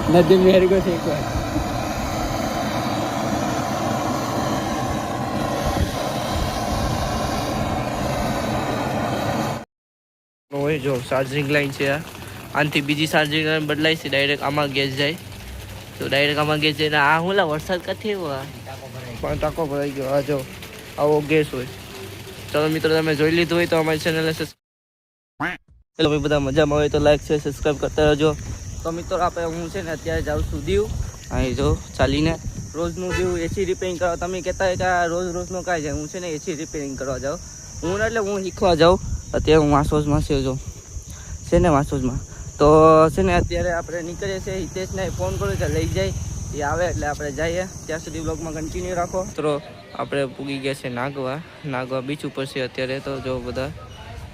नदी मेरे को एक बार હોય જો ચાર્જિંગ લાઈન છે આનથી બીજી ચાર્જિંગ લાઈન બદલાય છે ડાયરેક્ટ આમાં ગેસ જાય તો ડાયરેક્ટ આમાં ગેસ જાય આ હું વરસાદ કાથી પણ ટાંકો ભરાઈ ગયો આ જો આવો ગેસ હોય ચલો મિત્રો તમે જોઈ લીધું હોય તો અમારી ચેનલને ચલો ભાઈ બધા મજામાં હોય તો લાઈક છે સબસ્ક્રાઈબ કરતા રહેજો તો મિત્રો આપણે હું છે ને અત્યારે જાઉં છું દીવ અહીં જો ચાલીને રોજનું દીવ એસી રિપેરિંગ કરવા તમે કહેતા હોય કે આ રોજનું કાંઈ જાય હું છે ને એસી રિપેરિંગ કરવા જાઉં હું એટલે હું શીખવા જાઉં અત્યારે હું વાસોસમાં છે ને વાસોસમાં તો છે ને અત્યારે આપણે નીકળીએ છીએ હિતેશને ફોન કર્યો છે લઈ જાય એ આવે એટલે આપણે જઈએ ત્યાં સુધી બ્લોગમાં કન્ટિન્યુ રાખો મિત્રો આપણે પૂગી ગયા છે નાગવા બીચ ઉપર છે અત્યારે તો જો બધા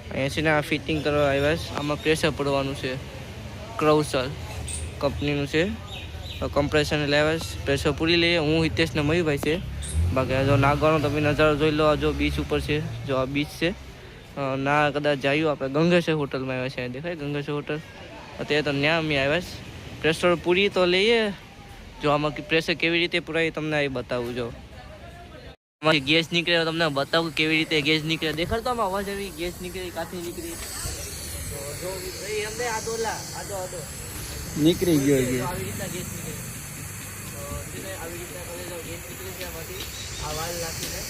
અહીંયા છે ને આ ફિટિંગ કરવા આવ્યા છે આમાં પ્રેશર પડવાનું છે ક્રાઉસર કંપનીનું છે કમ્પ્રેશન લાવ્યા છે પ્રેશર પૂરી લઈએ હું હિતેશને મયુભાઈ છે બાકી જો નાગવાનો તમે નજારો જોઈ લો જો બીચ ઉપર છે જો આ બીચ છે ના કદાચ જાયું આપણે ગંગેશ્વર હોટલમાં આવ્યા છે દેખાય ગંગેશ્વર હોટલ અત્યારે તો ત્યાં અમે આવ્યા છે પ્રેશર પૂરી તો લઈએ જો આમાં પ્રેશર કેવી રીતે પુરાય તમને એ બતાવું જો આમાંથી ગેસ નીકળે તમને બતાવું કેવી રીતે ગેસ નીકળે દેખાડતો આમાં અવાજ આવી ગેસ નીકળી કાથી નીકળી તો જો ભાઈ અમને આદો નીકળી ગયો આવી રીતના ગેસ નીકળે તો આવી રીતના કરે જો ગેસ નીકળે છે આમાંથી આ વાલ નાખીને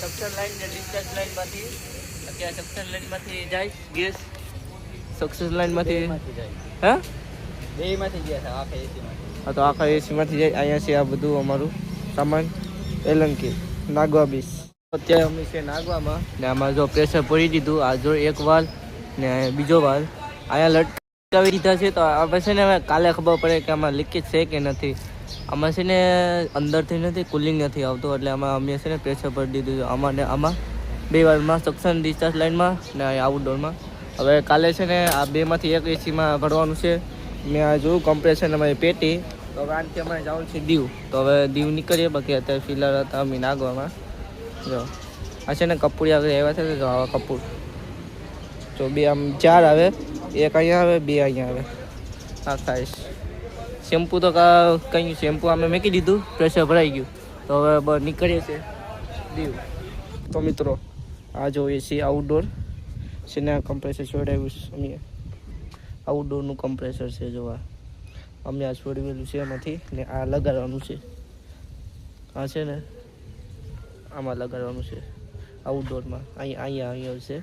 સક્શન લાઈન ને ડિસ્ચાર્જ લાઈનમાંથી અત્યારે સક્શન લાઈનમાંથી જાય ગેસ સક્શન લાઈનમાંથી હા બેમાંથી ગયા હતા આખા એસીમાંથી હા તો આખા એસીમાંથી જાય અહીંયા છે આ બધું અમારું સામાન એલંકી નાગવા બીચ અત્યારે અમે છે નાગવામાં ને આમાં જો પ્રેશર પડી દીધું આ જો એક વાલ ને બીજો વાલ અહીંયા લટકાવી દીધા છે તો આપણે છે ને હવે કાલે ખબર પડે કે આમાં લીકેજ છે કે નથી આમાં છે ને અંદરથી નથી કુલિંગ નથી આવતું એટલે આમાં અમે છે ને પ્રેશર પડી દીધું છે આમાં બે વારમાં સક્શન ડિસ્ચાર્જ લાઇનમાં ને આઉટડોરમાં હવે કાલે છે ને આ બેમાંથી એક એસીમાં ભરવાનું છે મેં આ જોયું કમ્પ્રેશન અમારી પેટી તો હવે આનાથી અમારે જવાનું છે દીવ તો હવે દીવ નીકળીએ બાકી અત્યારે ફિલહાલ હતા અમે નાગવામાં જો આ છે ને કપૂરી આગળ આવ્યા છે જો આવા કપૂર જો બે આમ 4 આવે એક અહીંયા આવે બે અહીંયા આવે હા થાય શેમ્પુ તો કંઈ શેમ્પુ અમે મૂકી દીધું પ્રેશર ભરાઈ ગયું તો હવે નીકળીએ છીએ દીવ તો મિત્રો આ જો એસી આઉટડોર છે ને કમ્પ્રેસર છોડાવ્યું અમે આઉટડોરનું કમ્પ્રેસર છે જોવા અમે આ છોડવેલું છે એમાંથી ને આ લગાડવાનું છે આ છે ને આમાં લગાડવાનું છે આઉટડોરમાં અહીંયા છે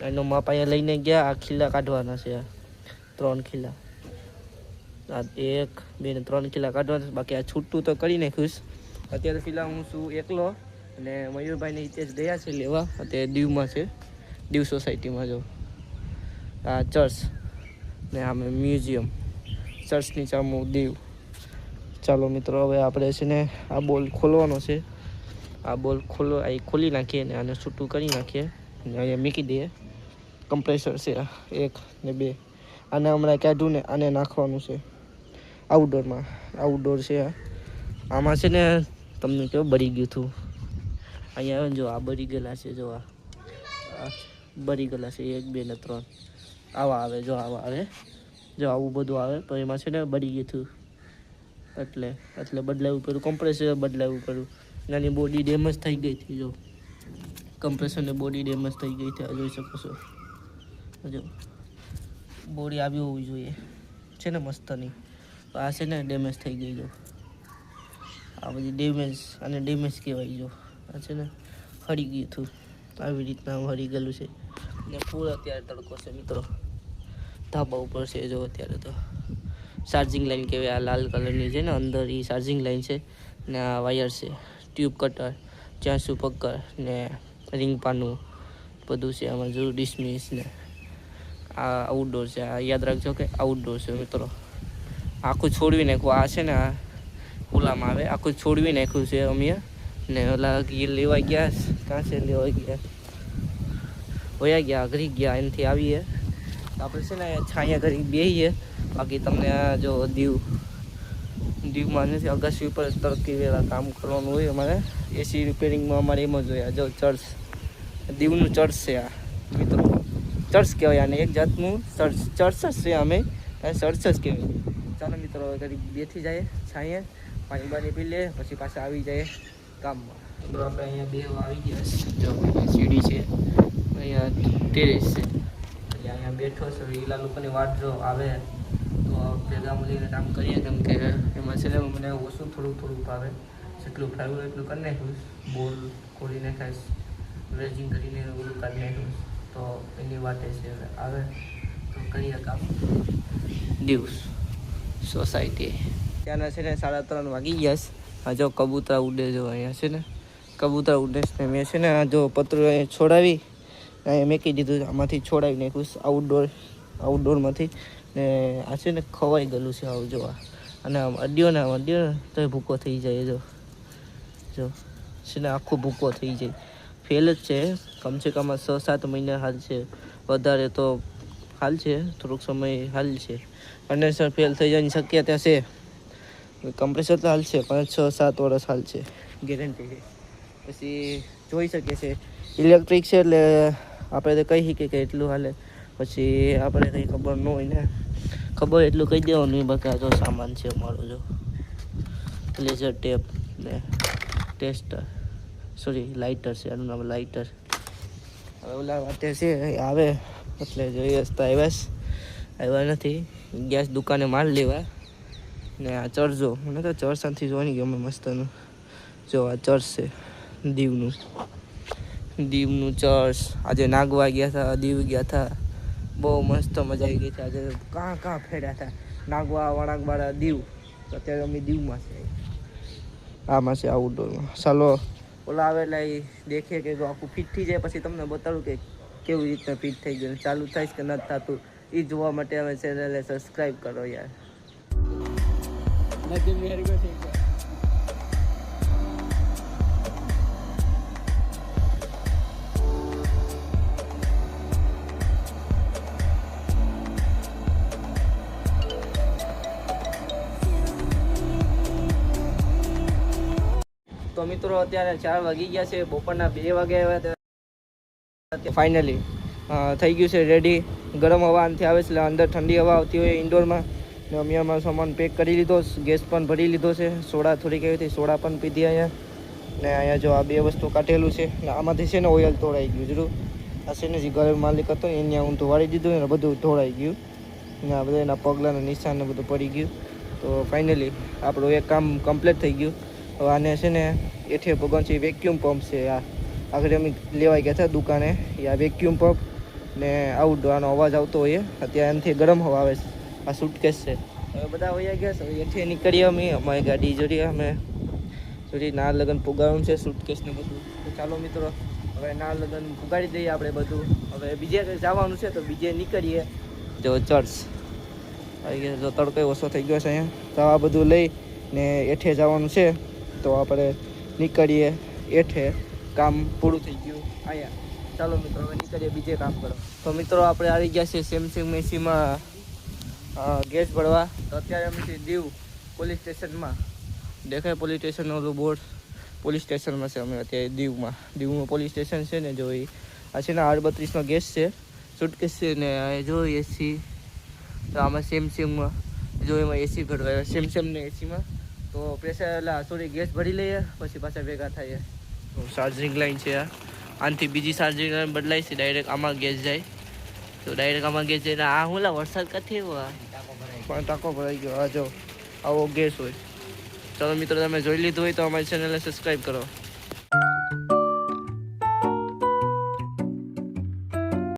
એનો માપ અહીંયા લઈને ગયા આ ખીલા કાઢવાના છે આ 3 ખીલા આ 1 2 ને 3 ખીલા કાઢવાના બાકી આ છૂટું તો કરી નાખ્યું અત્યારે ફિલહાલ હું છું એકલો અને મયુરભાઈને હિતેશ ગયા છે લેવા અત્યારે દીવમાં છે દીવ સોસાયટીમાં જો આ ચર્ચ ને આમે મ્યુઝિયમ ચર્ચની સામું દીવ ચાલો મિત્રો હવે આપણે છે ને આ બોલ ખોલવાનો છે આ બોલ ખોલી નાખીએ ને આને છૂટું કરી નાખીએ ને અહીંયા મૂકી દઈએ કમ્પ્રેસર છે 1 ને 2 આને હમણાં કાઢું ને આને નાખવાનું છે આઉટડોર છે આમાં છે ને તમને કેવું બળી ગયું હતું અહીંયા આવે ને જો આ બળી ગયેલા છે જો આ બળી ગયેલા છે 1 2 ને 3 આવા આવે જો આવું બધું આવે તો એમાં છે ને બળી ગયું હતું એટલે બદલાવવું પડ્યું કમ્પ્રેસર બદલાવવું પડ્યું નાની બોડી ડેમેજ થઈ ગઈ હતી જો કમ્પ્રેસરની બોડી ડેમેજ થઈ ગઈ હતી જોઈ શકો છો જો બોડી આવી હોવી જોઈએ છે ને મસ્તની આ છે ને ડેમેજ થઈ ગઈ જો આ બધી ડેમેજ કહેવાય જો આ છે ને હળી ગયું હતું આવી રીતના હળી ગયેલું છે ને ફૂલ અત્યારે તડકો છે મિત્રો ધાબા ઉપર છે જો અત્યારે તો ચાર્જિંગ લાઈન કહેવાય આ લાલ કલરની છે ને અંદર એ ચાર્જિંગ લાઈન છે ને આ વાયર છે ટ્યુબ કટર ચાંસુ પક્કર ને રિંગ પાનું બધું છે આમાં જરૂર ડિસમિસ ને આ આઉટડોર છે આ યાદ રાખજો કે આઉટડોર છે મિત્રો આખું છોડવી નાખ્યું આ છે ને આ ખુલ્લામાં આવે આખું છોડવી નાખ્યું છે અમે ને ઓલા લેવા ગયા કાં છે લેવા ગયા વયા ગયા ઘરી ગયા એનાથી આવીએ આપણે છે ને છાયા ઘરી બેસીએ બાકી તમને આ જો દીવમાં નથી અગાસી ઉપર તરકી વેલા કામ કરવાનું હોય અમારે એસી રિપેરિંગમાં અમારે એમ જ હોય જો ચર્ચ દીવનું ચર્ચ છે આ મિત્રો ચર્ચ કહેવાય આને એક જાતનું ચર્ચ જ છે અમે ચર્ચ જ કહેવાય ચાલો મિત્રો મિત્રો કરી બેસી જાય છાંયે, પાણી બાણી પી લે, પછી પાછા આવી જાય કામમાં. મિત્રો આપણે અહીંયા બે આવી ગયા છે. જો અહીંયા સીડી છે, અહીંયા ટેરેસ છે, એટલે અહીંયા બેઠો છે. ઈલા લોકોની વાટ જો આવે તો ભેગા મળીને કામ કરીએ, કેમ કે એમાં છે ને મને ઓછું થોડું ભાવે. જેટલું ફાવ્યું એટલું કરી નાખ્યું. બોલ ખોલી નાખાઈશ, રેજિંગ કરીને ઓલું કાઢી નાખ્યું. તો એની વાટે છે, આવે તો કરીએ કામ. દિવસ સોસાયટી ત્યાંના છે ને 3:30 વાગી ગયા છે. આ જો કબૂતરા ઉડે, જો અહીંયા છે ને કબૂતરા ઉડે છે. મેં છે ને આ જો પતરું અહીંયા છોડાવી, અહીંયા મેકી દીધું, આમાંથી છોડાવી નાખ્યું આઉટડોરમાંથી. ને આ છે ને ખવાઈ ગયેલું છે આવું જોવા, અને અડ્યો ને તો એ ભૂકો થઈ જાય. જો છે ને આખું ભૂકો થઈ જાય. ફેલ જ છે, કમસે કમ 6-7 મહિના હાલ છે, વધારે તો હાલ છે, થોડોક સમય હાલ છે. કન્ડેન્સર ફેલ થઈ જવાની શક્યતા છે, કમ્પ્રેસર તો હાલ છે પણ 6-7 વર્ષ હાલ છે, ગેરંટી છે. પછી જોઈ શકીએ છીએ ઇલેક્ટ્રિક છે એટલે આપણે તો કહી શકીએ કે એટલું હાલે. પછી આપણે કંઈ ખબર ન હોય ને, ખબર એટલું કહી દેવાનું. બાકી આ જો સામાન છે અમારો, જો લેઝર ટેપ ને ટેસ્ટર, લાઇટર છે, આનું નામ લાઇટર. હવે ઓલા વાતે છે આવે એટલે જોઈએ તો આવ્યા નથી. ગેસ દુકાને માલ લેવા. ને આ ચર્ચો, મને તો ચર્ચથી જોવાની ગમે મસ્તનું. જો આ ચર્ચ છે દીવનું ચર્ચ. આજે નાગવા ગયા હતા, દીવ ગયા હતા, બહુ મસ્ત મજા આવી ગઈ છે. આજે કાં ફેર્યા હતા, નાગવા, વણાકવાળા, દીવ. અત્યારે અમે દીવમાં છે, આમાં છે આઉટડોરમાં. ચાલો ઓલા આવે એટલે એ દેખે કે આખું ફિટ થઈ જાય, પછી તમને બતાડું કે કેવી રીતના ફિટ થઈ ગયું, ચાલુ થાય કે નથી થતું. એ જોવા માટે અમે ચેનલને સબસ્ક્રાઈબ કરો યાર. नदी मेरे को ठीक है. તો મિત્રો અત્યારે 4 વાગી ગયા છે, બપોરના 2 વાગે આવ્યા. ફાઇનલી થઈ ગયું છે રેડી. ગરમ હવા આનાથી આવે છે, એટલે અંદર ઠંડી હવા આવતી હોય ઇન્ડોરમાં. ને અમે અમારો સામાન પેક કરી લીધો, ગેસ પણ ભરી લીધો છે. સોડા થોડીક એવી હતી, સોડા પણ પીધી અહીંયા. ને અહીંયા જો આ 2 વસ્તુ કાઢેલું છે, ને આમાંથી છે ને ઓઇલ તોડાઈ ગયું જરૂર. આ છે ને જે ઘર માલિક હતો ને એને હું ધોવાડી દીધું ને બધું ધોળાઈ ગયું. ને આ બધા એના પગલાંના નિશાન ને બધું પડી ગયું. તો ફાઇનલી આપણું એક કામ કમ્પ્લીટ થઈ ગયું. હવે આને છે ને એઠે ભગવાન છે, વેક્યુમ પંપ છે. આ આગળ અમે લેવાઈ ગયા હતા દુકાને. આ વેક્યુમ પંપ ને આઉટડોર આનો અવાજ આવતો હોય. અત્યારે એનાથી ગરમ હવા આવે છે. આ સુટકેસ છે. હવે બધા વયા ગયા છે, એઠે નીકળીએ અમે. અમારી ગાડી જોડી અમે ના લગન પુગાડવાનું છે, સુટકેસ ને બધું. તો ચાલો મિત્રો હવે ના લગન પુગાડી દઈએ આપણે બધું. હવે બીજે જવાનું છે તો બીજે નીકળીએ. જો ચર્ચ આવી ગયા, જો તડકો ઓછો થઈ ગયો છે અહીંયા. તો આ બધું લઈ ને એઠે જવાનું છે, તો આપણે નીકળીએ એઠે. કામ પૂરું થઈ ગયું અહીંયા. ચાલો મિત્રો હવે નીકળીએ બીજે કામ કરો. તો મિત્રો આપણે આવી ગયા છે સેમસંગ મેસીમાં ગેસ ભરવા. તો અત્યારે અમે દીવ પોલીસ સ્ટેશનમાં, દેખાય પોલીસ સ્ટેશનનું ઓલું બોર્ડ, પોલીસ સ્ટેશનમાં છે અમે અત્યારે દીવમાં પોલીસ સ્ટેશન છે ને. જો એ આ છે ને 38નો ગેસ છે, સુટકેસ છે ને. જો એસી, તો આમાં સેમસંગમાં જો એમાં એસી ભરવાય સેમસંગને એસીમાં. તો પ્રેશર ગેસ ભરી લઈએ, પછી પાછા ભેગા થઈએ. તો ચાર્જિંગ લાઈન છે આ. આનાથી બીજી ચાર્જિંગ લાઈન બદલાય છે, ડાયરેક્ટ આમાં ગેસ જાય. તો ડાયરેક્ટ આમાં ગેસ જાય. આ હુંલા વરસાદ કાથી આવ્યો, પણ ટાંકો ભરાઈ ગયો. આ જો આવો ગેસ હોય. ચાલો મિત્રો તમે જોઈ લીધું હોય તો અમારી ચેનલને સબસ્ક્રાઈબ કરો.